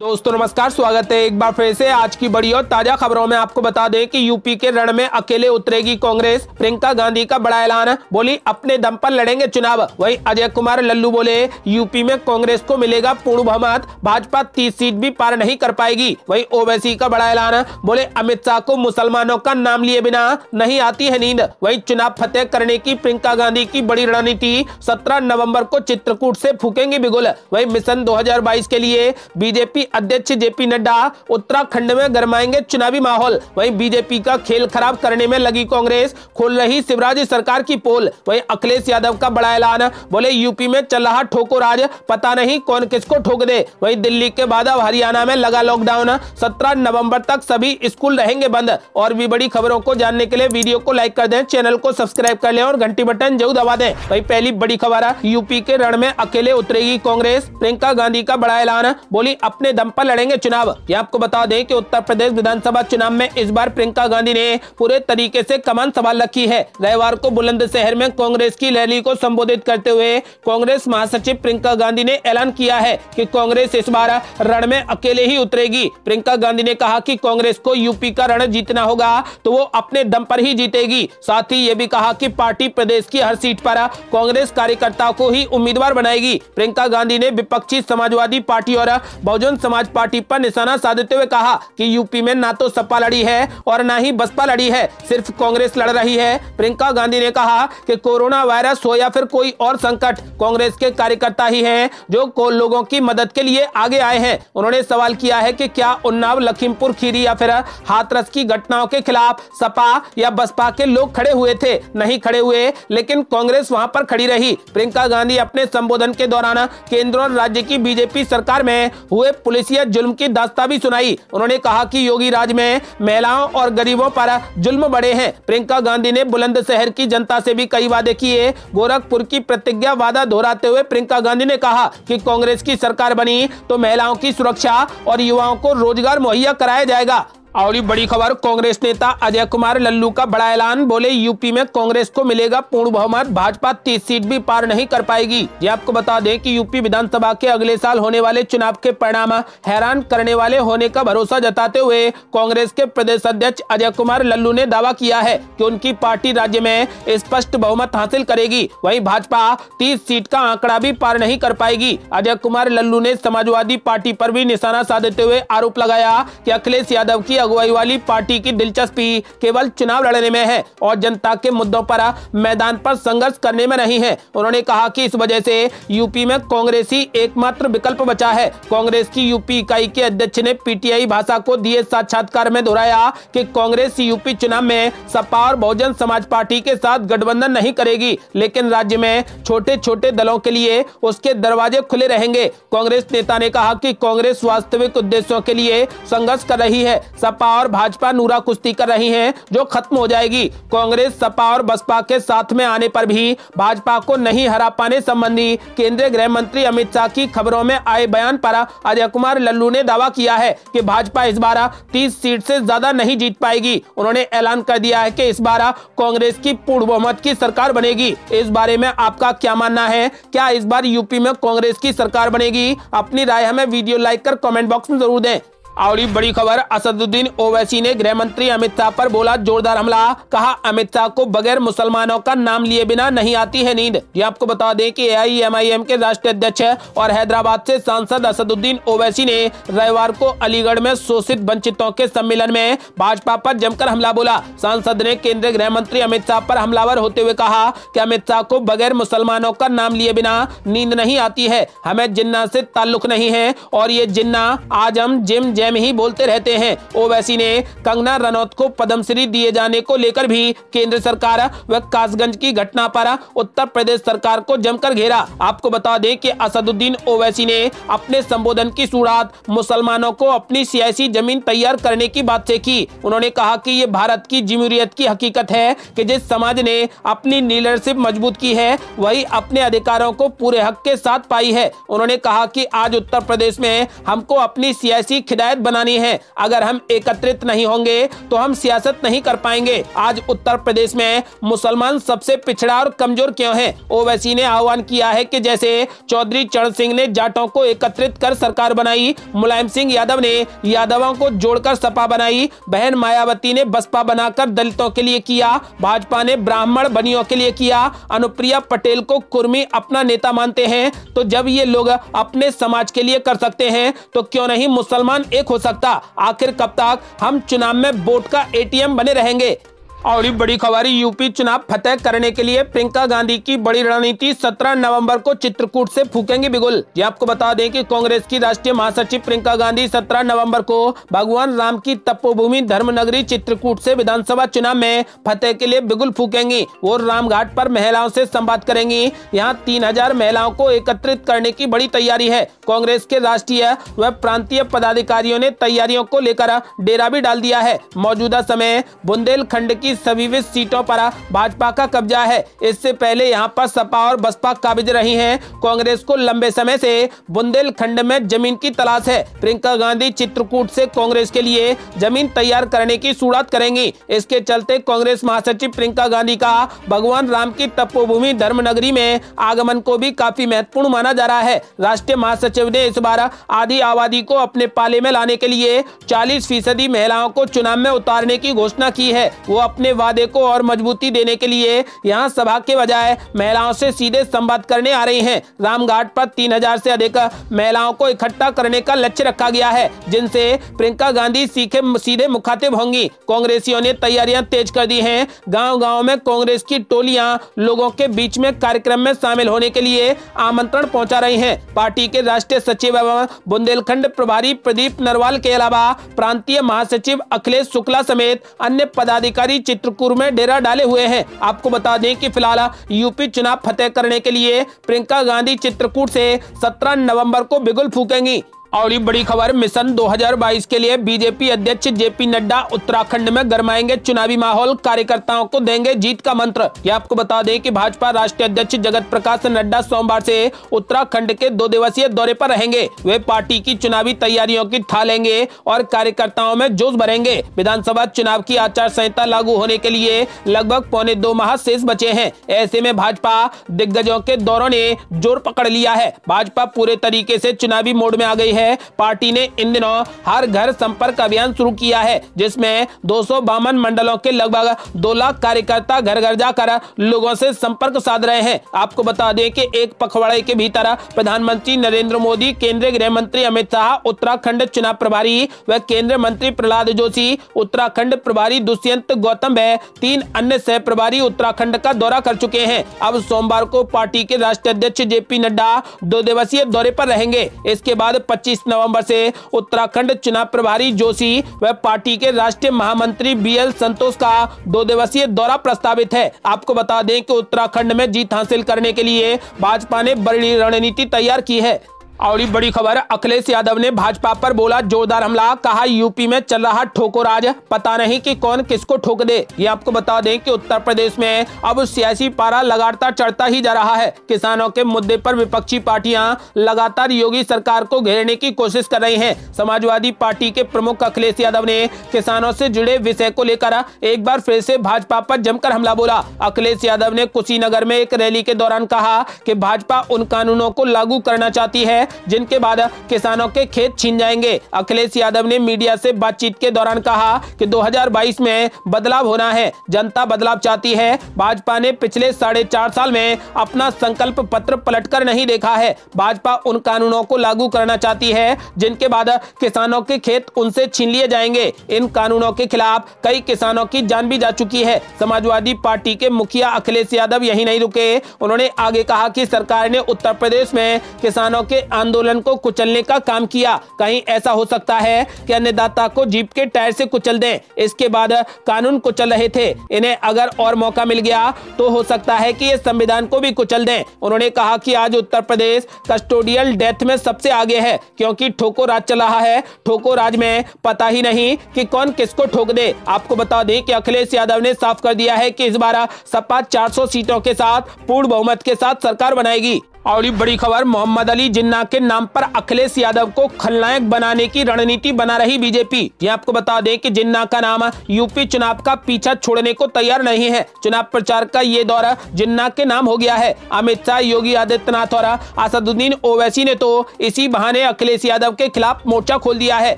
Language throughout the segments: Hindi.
दोस्तों नमस्कार, स्वागत है एक बार फिर से आज की बड़ी और ताजा खबरों में। आपको बता दें कि यूपी के रण में अकेले उतरेगी कांग्रेस। प्रियंका गांधी का बड़ा ऐलान, बोली अपने दम पर लड़ेंगे चुनाव। वहीं अजय कुमार लल्लू बोले यूपी में कांग्रेस को मिलेगा पूर्ण बहुमत, भाजपा 30 सीट भी पार नहीं कर पाएगी। वहीं ओवैसी का बड़ा ऐलान, बोले अमित शाह को मुसलमानों का नाम लिए बिना नहीं आती है नींद। वहीं चुनाव फतेह करने की प्रियंका गांधी की बड़ी रणनीति, 17 नवम्बर को चित्रकूट से फूकेंगे बिगुल। वहीं मिशन 2022 के लिए बीजेपी अध्यक्ष जेपी नड्डा उत्तराखंड में गरमाएंगे चुनावी माहौल। वहीं बीजेपी का खेल खराब करने में लगी कांग्रेस, खोल रही शिवराज सरकार की पोल। वहीं अखिलेश यादव का बड़ा ऐलान, बोले यूपी में चल रहा ठोको राज, पता नहीं कौन किसको ठोक दे। वहीं दिल्ली के बाद अब हरियाणा में लगा लॉकडाउन, 17 नवंबर तक सभी स्कूल रहेंगे बंद। और भी बड़ी खबरों को जानने के लिए वीडियो को लाइक कर दें, चैनल को सब्सक्राइब कर लें और घंटी बटन जरूर दबा दें। वहीं पहली बड़ी खबर है, यूपी के रण में अकेले उतरेगी कांग्रेस। प्रियंका गांधी का बड़ा ऐलान, बोली अपने दम पर लड़ेंगे चुनाव। ये आपको बता दें कि उत्तर प्रदेश विधानसभा चुनाव में इस बार प्रियंका गांधी ने पूरे तरीके से कमान संभाल रखी है। रविवार को बुलंदशहर में कांग्रेस की रैली को संबोधित करते हुए कांग्रेस महासचिव प्रियंका गांधी ने ऐलान किया है कि कांग्रेस इस बार रण में अकेले ही उतरेगी। प्रियंका गांधी ने कहा कि कांग्रेस को यूपी का रण जीतना होगा तो वो अपने दम पर ही जीतेगी। साथ ही ये भी कहा कि पार्टी प्रदेश की हर सीट पर कांग्रेस कार्यकर्ताओं को ही उम्मीदवार बनाएगी। प्रियंका गांधी ने विपक्षी समाजवादी पार्टी और बहुजन समाज पार्टी पर निशाना साधते हुए कहा कि यूपी में ना तो सपा लड़ी है और ना ही बसपा लड़ी है, सिर्फ कांग्रेस लड़ रही है। प्रियंका गांधी ने कहा कि कोरोना वायरस हो या फिर कोई और संकट, कांग्रेस के कार्यकर्ता ही हैं जो लोगों की मदद के लिए आगे आए हैं। उन्होंने सवाल किया है कि क्या उन्नाव, लखीमपुर खीरी या फिर हाथरस की घटनाओं के खिलाफ सपा या बसपा के लोग खड़े हुए थे? नहीं खड़े हुए, लेकिन कांग्रेस वहां पर खड़ी रही। प्रियंका गांधी अपने संबोधन के दौरान केंद्र और राज्य की बीजेपी सरकार में हुए पुलिसिया जुल्म की दास्तां भी सुनाई। उन्होंने कहा कि योगी राज में महिलाओं और गरीबों पर जुल्म बढ़े हैं। प्रियंका गांधी ने बुलंदशहर की जनता से भी कई वादे किए। गोरखपुर की प्रतिज्ञा वादा दोहराते हुए प्रियंका गांधी ने कहा कि कांग्रेस की सरकार बनी तो महिलाओं की सुरक्षा और युवाओं को रोजगार मुहैया कराया जाएगा। और बड़ी खबर, कांग्रेस नेता अजय कुमार लल्लू का बड़ा ऐलान, बोले यूपी में कांग्रेस को मिलेगा पूर्ण बहुमत, भाजपा 30 सीट भी पार नहीं कर पाएगी। ये आपको बता दें कि यूपी विधानसभा के अगले साल होने वाले चुनाव के परिणाम हैरान करने वाले होने का भरोसा जताते हुए कांग्रेस के प्रदेश अध्यक्ष अजय कुमार लल्लू ने दावा किया है कि उनकी पार्टी राज्य में स्पष्ट बहुमत हासिल करेगी। वहीं भाजपा 30 सीट का आंकड़ा भी पार नहीं कर पाएगी। अजय कुमार लल्लू ने समाजवादी पार्टी पर भी निशाना साधते हुए आरोप लगाया कि अखिलेश यादव की अगुवाई वाली पार्टी की दिलचस्पी केवल चुनाव लड़ने में है और जनता के मुद्दों पर मैदान पर संघर्ष करने में नहीं है। उन्होंने कहा कि इस वजह से यूपी में कांग्रेस ही एकमात्र विकल्प बचा है। कांग्रेस की यूपी इकाई के अध्यक्ष ने पीटीआई भाषा को दिए साक्षात्कार में दोहराया कि कांग्रेस यूपी चुनाव में सपा और बहुजन समाज पार्टी के साथ गठबंधन नहीं करेगी, लेकिन राज्य में छोटे छोटे दलों के लिए उसके दरवाजे खुले रहेंगे। कांग्रेस नेता ने कहा कि कांग्रेस वास्तविक उद्देश्यों के लिए संघर्ष कर रही है। सपा और भाजपा नूरा कुश्ती कर रही हैं जो खत्म हो जाएगी। कांग्रेस सपा और बसपा के साथ में आने पर भी भाजपा को नहीं हरा पाने संबंधी केंद्रीय गृह मंत्री अमित शाह की खबरों में आए बयान पर अजय कुमार लल्लू ने दावा किया है कि भाजपा इस बार 30 सीट से ज्यादा नहीं जीत पाएगी। उन्होंने ऐलान कर दिया है कि इस बार कांग्रेस की पूर्ण बहुमत की सरकार बनेगी। इस बारे में आपका क्या मानना है? क्या इस बार यूपी में कांग्रेस की सरकार बनेगी? अपनी राय हमें वीडियो लाइक कर कमेंट बॉक्स में जरूर दें। और बड़ी खबर, असदुद्दीन ओवैसी ने गृह मंत्री अमित शाह पर बोला जोरदार हमला, कहा अमित शाह को बगैर मुसलमानों का नाम लिए बिना नहीं आती है नींद। ये आपको बता दें कि AIMIM के राष्ट्रीय अध्यक्ष और हैदराबाद से सांसद असदुद्दीन ओवैसी ने रविवार को अलीगढ़ में शोषित वंचितों के सम्मेलन में भाजपा पर जमकर हमला बोला। सांसद ने केंद्रीय गृह मंत्री अमित शाह पर हमलावर होते हुए कहा कि अमित शाह को बगैर मुसलमानों का नाम लिए बिना नींद नहीं आती है। हमें जिन्ना से ताल्लुक नहीं है और ये जिन्ना आज हम जिम जैम ही बोलते रहते हैं। ओवैसी ने कंगना रनौत को पद्मश्री दिए जाने को लेकर भी केंद्र सरकार व कासगंज की घटना पर उत्तर प्रदेश सरकार को जमकर घेरा। आपको बता दें कि असदुद्दीन ओवैसी ने अपने संबोधन की शुरुआत मुसलमानों को अपनी सियासी जमीन तैयार करने की बात से की। उन्होंने कहा कि ये भारत की जमहूरियत की हकीकत है कि जिस समाज ने अपनी लीडरशिप मजबूत की है वही अपने अधिकारों को पूरे हक के साथ पाई है। उन्होंने कहा कि आज उत्तर प्रदेश में हमको अपनी सियासी खिदायत पंचायत बनानी है। अगर हम एकत्रित नहीं होंगे तो हम सियासत नहीं कर पाएंगे। आज उत्तर प्रदेश में मुसलमान सबसे पिछड़ा और कमजोर क्यों है? ओवैसी ने आह्वान किया है कि जैसे चौधरी चरण सिंह ने जाटों को एकत्रित कर सरकार बनाई, मुलायम सिंह यादव ने यादवों को जोड़कर सपा बनाई, बहन मायावती ने बसपा बनाकर दलितों के लिए किया, भाजपा ने ब्राह्मण बनियों के लिए किया, अनुप्रिया पटेल को कुर्मी अपना नेता मानते हैं, तो जब ये लोग अपने समाज के लिए कर सकते हैं तो क्यों नहीं मुसलमान एक हो सकता? आखिर कब तक हम चुनाव में वोट का एटीएम बने रहेंगे? और ये बड़ी खबर, यूपी चुनाव फतेह करने के लिए प्रियंका गांधी की बड़ी रणनीति। 17 नवंबर को चित्रकूट से फूकेंगे बिगुल। ये आपको बता दें कि कांग्रेस की राष्ट्रीय महासचिव प्रियंका गांधी 17 नवंबर को भगवान राम की तपोभूमि धर्मनगरी चित्रकूट से विधानसभा चुनाव में फतेह के लिए बिगुल फूकेंगी। वो रामघाट पर महिलाओं से संवाद करेंगी। यहाँ 3000 महिलाओं को एकत्रित करने की बड़ी तैयारी है। कांग्रेस के राष्ट्रीय व प्रांतीय पदाधिकारियों ने तैयारियों को लेकर डेरा भी डाल दिया है। मौजूदा समय बुंदेलखंड की सभी 20 सीटों पर भाजपा का कब्जा है। इससे पहले यहां पर सपा और बसपा काबिज रही हैं। कांग्रेस को लंबे समय से बुंदेलखंड में जमीन की तलाश है। प्रियंका गांधी चित्रकूट से कांग्रेस के लिए जमीन तैयार करने की शुरुआत करेंगी। इसके चलते कांग्रेस महासचिव प्रियंका गांधी का भगवान राम की तपोभूमि धर्मनगरी में आगमन को भी काफी महत्वपूर्ण माना जा रहा है। राष्ट्रीय महासचिव ने इस बार आधी आबादी को अपने पाले में लाने के लिए 40% महिलाओं को चुनाव में उतारने की घोषणा की है। वो अपने वादे को और मजबूती देने के लिए यहां सभा के बजाय महिलाओं से सीधे संवाद करने आ रही हैं। रामघाट पर 3000 से अधिक महिलाओं को इकट्ठा करने का लक्ष्य रखा गया है, जिनसे प्रियंका गांधी सीधे मुखातिब होंगी। कांग्रेसियों ने तैयारियां तेज कर दी हैं। गांव-गांव में कांग्रेस की टोलियां लोगों के बीच में कार्यक्रम में शामिल होने के लिए आमंत्रण पहुंचा रही हैं। पार्टी के राष्ट्रीय सचिव एवं बुंदेलखंड प्रभारी प्रदीप नरवाल के अलावा प्रांतीय महासचिव अखिलेश शुक्ला समेत अन्य पदाधिकारी चित्रकूट में डेरा डाले हुए हैं। आपको बता दें कि फिलहाल यूपी चुनाव फतेह करने के लिए प्रियंका गांधी चित्रकूट से 17 नवंबर को बिगुल फूकेंगी। और ये बड़ी खबर, मिशन 2022 के लिए बीजेपी अध्यक्ष जेपी नड्डा उत्तराखंड में गरमाएंगे चुनावी माहौल, कार्यकर्ताओं को देंगे जीत का मंत्र। ये आपको बता दें कि भाजपा राष्ट्रीय अध्यक्ष जगत प्रकाश नड्डा सोमवार से उत्तराखंड के 2 दिवसीय दौरे पर रहेंगे। वे पार्टी की चुनावी तैयारियों की था लेंगे और कार्यकर्ताओं में जोश भरेंगे। विधानसभा चुनाव की आचार संहिता लागू होने के लिए लगभग 1.25 माह शेष बचे हैं। ऐसे में भाजपा दिग्गजों के दौरों ने जोर पकड़ लिया है। भाजपा पूरे तरीके से चुनावी मोड में आ गई है। पार्टी ने इन दिनों हर घर संपर्क अभियान शुरू किया है, जिसमें 252 मंडलों के लगभग 2 लाख कार्यकर्ता घर घर जाकर लोगों से संपर्क साध रहे हैं। आपको बता दें कि एक पखवाड़े के भीतर प्रधानमंत्री नरेंद्र मोदी, केंद्रीय गृह मंत्री अमित शाह, उत्तराखंड चुनाव प्रभारी व केंद्रीय मंत्री प्रहलाद जोशी, उत्तराखंड प्रभारी दुष्यंत गौतम व 3 अन्य सह प्रभारी उत्तराखंड का दौरा कर चुके हैं। अब सोमवार को पार्टी के राष्ट्रीय अध्यक्ष जेपी नड्डा 2 दिवसीय दौरे पर रहेंगे। इसके बाद 25 नवंबर से उत्तराखंड चुनाव प्रभारी जोशी व पार्टी के राष्ट्रीय महामंत्री बीएल संतोष का 2 दिवसीय दौरा प्रस्तावित है। आपको बता दें कि उत्तराखंड में जीत हासिल करने के लिए भाजपा ने बड़ी रणनीति तैयार की है। और बड़ी खबर, अखिलेश यादव ने भाजपा पर बोला जोरदार हमला, कहा यूपी में चल रहा ठोको राज, पता नहीं कि कौन किसको ठोक दे। ये आपको बता दें कि उत्तर प्रदेश में अब सियासी पारा लगातार चढ़ता ही जा रहा है। किसानों के मुद्दे पर विपक्षी पार्टियां लगातार योगी सरकार को घेरने की कोशिश कर रही हैं। समाजवादी पार्टी के प्रमुख अखिलेश यादव ने किसानों से जुड़े विषय को लेकर एक बार फिर से भाजपा पर जमकर हमला बोला। अखिलेश यादव ने कुशीनगर में एक रैली के दौरान कहा कि भाजपा उन कानूनों को लागू करना चाहती है जिनके बाद किसानों के खेत छीन जाएंगे। अखिलेश यादव ने मीडिया से बातचीत के दौरान कहा कि 2022 में बदलाव होना है, जनता बदलाव चाहती है। भाजपा ने पिछले 4.5 साल में अपना संकल्प पत्र पलटकर नहीं देखा है। भाजपा उन कानूनों को लागू करना चाहती है जिनके बाद किसानों के खेत उनसे छीन लिए जाएंगे। इन कानूनों के खिलाफ कई किसानों की जान भी जा चुकी है। समाजवादी पार्टी के मुखिया अखिलेश यादव यही नहीं रुके, उन्होंने आगे कहा कि सरकार ने उत्तर प्रदेश में किसानों के आंदोलन को कुचलने का काम किया। कहीं ऐसा हो सकता है कि अन्नदाता को जीप के टायर से कुचल दें। इसके बाद कानून कुचल रहे थे, इन्हें अगर और मौका मिल गया तो हो सकता है कि ये संविधान को भी कुचल दें। उन्होंने कहा कि आज उत्तर प्रदेश कस्टोडियल डेथ में सबसे आगे है, क्योंकि ठोको राज चल रहा है। ठोको राज में पता ही नहीं कि कौन किसको ठोक दे। आपको बता दें कि अखिलेश यादव ने साफ कर दिया है कि इस बार सपा 400 सीटों के साथ पूर्ण बहुमत के साथ सरकार बनाएगी। और ये बड़ी खबर, मोहम्मद अली जिन्ना के नाम पर अखिलेश यादव को खलनायक बनाने की रणनीति बना रही बीजेपी। ये आपको बता दें कि जिन्ना का नाम यूपी चुनाव का पीछा छोड़ने को तैयार नहीं है। चुनाव प्रचार का ये दौर जिन्ना के नाम हो गया है। अमित शाह, योगी आदित्यनाथ और असदुद्दीन ओवैसी ने तो इसी बहाने अखिलेश यादव के खिलाफ मोर्चा खोल दिया है।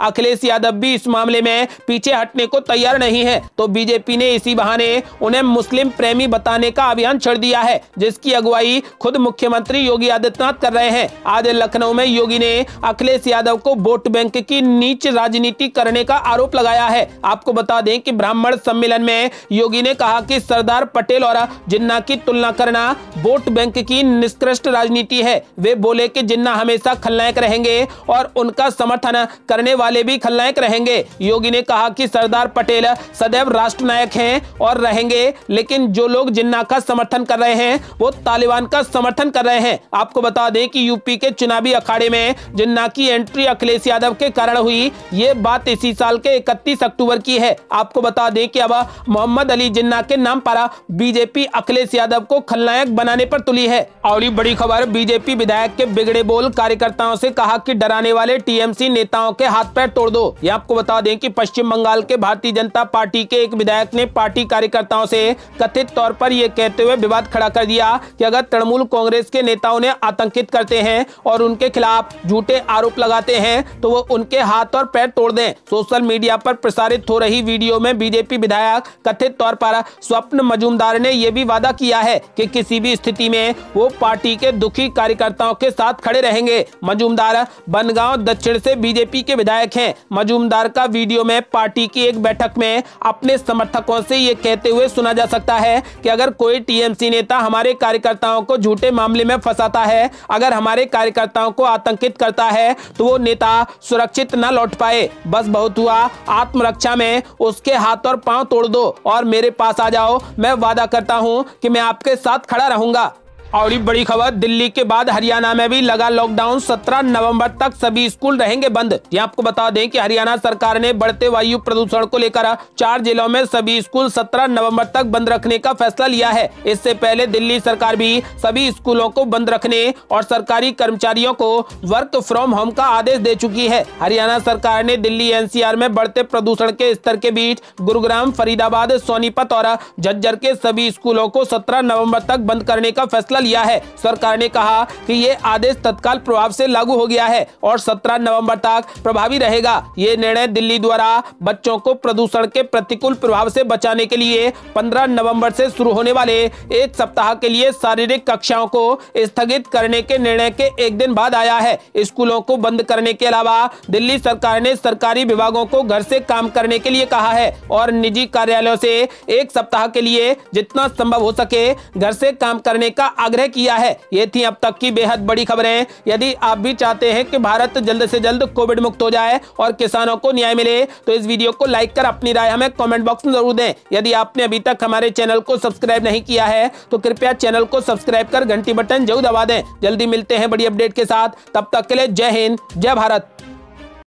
अखिलेश यादव भी इस मामले में पीछे हटने को तैयार नहीं है, तो बीजेपी ने इसी बहाने उन्हें मुस्लिम प्रेमी बताने का अभियान छेड़ दिया है, जिसकी अगुवाई खुद मुख्यमंत्री योगी आदित्यनाथ कर रहे हैं। आज लखनऊ में योगी ने अखिलेश यादव को वोट बैंक की नीच राजनीति करने का आरोप लगाया है। आपको बता दें कि ब्राह्मण सम्मेलन में योगी ने कहा कि सरदार पटेल और जिन्ना की तुलना करना वोट बैंक की निष्कृष्ट राजनीति है। वे बोले कि जिन्ना हमेशा खलनायक रहेंगे और उनका समर्थन करने वाले भी खलनायक रहेंगे। योगी ने कहा कि सरदार पटेल सदैव राष्ट्रनायक हैं और रहेंगे, लेकिन जो लोग जिन्ना का समर्थन कर रहे हैं वो तालिबान का समर्थन कर रहे हैं। आपको बता दें कि यूपी के चुनावी अखाड़े में जिन्ना की एंट्री अखिलेश यादव के कारण हुई। ये बात इसी साल के 31 अक्टूबर की है। आपको बता दें कि अब मोहम्मद अली जिन्ना के नाम पर बीजेपी अखिलेश यादव को खलनायक बनाने पर तुली है। और ये बड़ी खबर, बीजेपी विधायक के बिगड़े बोल, कार्यकर्ताओं से कहा कि डराने वाले टीएमसी नेताओं के हाथ पैर तोड़ दो। ये आपको बता दें कि पश्चिम बंगाल के भारतीय जनता पार्टी के एक विधायक ने पार्टी कार्यकर्ताओं से कथित तौर पर यह कहते हुए विवाद खड़ा कर दिया कि अगर तृणमूल कांग्रेस के नेताओं ने आतंकित करते हैं और उनके खिलाफ झूठे आरोप लगाते हैं तो वो उनके हाथ और पैर तोड़ दें। सोशल मीडिया पर प्रसारित हो रही वीडियो में बीजेपी विधायक कथित तौर पर स्वप्न मजूमदार ने यह भी वादा किया है कि किसी भी स्थिति में वो पार्टी के दुखी कार्यकर्ताओं के साथ खड़े रहेंगे। मजूमदार बनगांव दक्षिण से बीजेपी के विधायक हैं। मजूमदार का वीडियो में पार्टी की एक बैठक में अपने समर्थकों से ये कहते हुए सुना जा सकता है कि अगर कोई टीएमसी नेता हमारे कार्यकर्ताओं को झूठे मामले में फंसाता है, अगर हमारे कार्यकर्ताओं को आतंकित करता है, तो वो नेता सुरक्षित न लौट पाए। बस बहुत हुआ, आत्मरक्षा में उसके हाथ और पांव तोड़ दो और मेरे पास आ जाओ। मैं वादा करता हूं कि मैं आपके साथ खड़ा रहूंगा। और ये बड़ी खबर, दिल्ली के बाद हरियाणा में भी लगा लॉकडाउन। 17 नवंबर तक सभी स्कूल रहेंगे बंद। ये आपको बता दें कि हरियाणा सरकार ने बढ़ते वायु प्रदूषण को लेकर 4 जिलों में सभी स्कूल 17 नवंबर तक बंद रखने का फैसला लिया है। इससे पहले दिल्ली सरकार भी सभी स्कूलों को बंद रखने और सरकारी कर्मचारियों को वर्क फ्रॉम होम का आदेश दे चुकी है। हरियाणा सरकार ने दिल्ली एनसीआर में बढ़ते प्रदूषण के स्तर के बीच गुरुग्राम, फरीदाबाद, सोनीपत और झज्जर के सभी स्कूलों को 17 नवंबर तक बंद करने का फैसला लिया है। सरकार ने कहा कि ये आदेश तत्काल प्रभाव से लागू हो गया है और 17 नवंबर तक प्रभावी रहेगा। ये निर्णय दिल्ली द्वारा बच्चों को प्रदूषण के प्रतिकूल प्रभाव से बचाने के लिए 15 नवंबर से शुरू होने वाले एक सप्ताह के लिए शारीरिक कक्षाओं को स्थगित करने के निर्णय के एक दिन बाद आया है। स्कूलों को बंद करने के अलावा दिल्ली सरकार ने सरकारी विभागों को घर से काम करने के लिए कहा है और निजी कार्यालयों से एक सप्ताह के लिए जितना संभव हो सके घर से काम करने का आग्रह किया है। ये थी अब तक की बेहद बड़ी खबरें। यदि आप भी चाहते हैं कि भारत जल्द से जल्द कोविड मुक्त हो जाए और किसानों को न्याय मिले, तो इस वीडियो को लाइक कर अपनी राय हमें कमेंट बॉक्स में जरूर दें। यदि आपने अभी तक हमारे चैनल को सब्सक्राइब नहीं किया है तो कृपया चैनल को सब्सक्राइब कर घंटी बटन जरूर दबा दें। जल्दी मिलते हैं बड़ी अपडेट के साथ, तब तक के लिए जय हिंद, जय भारत।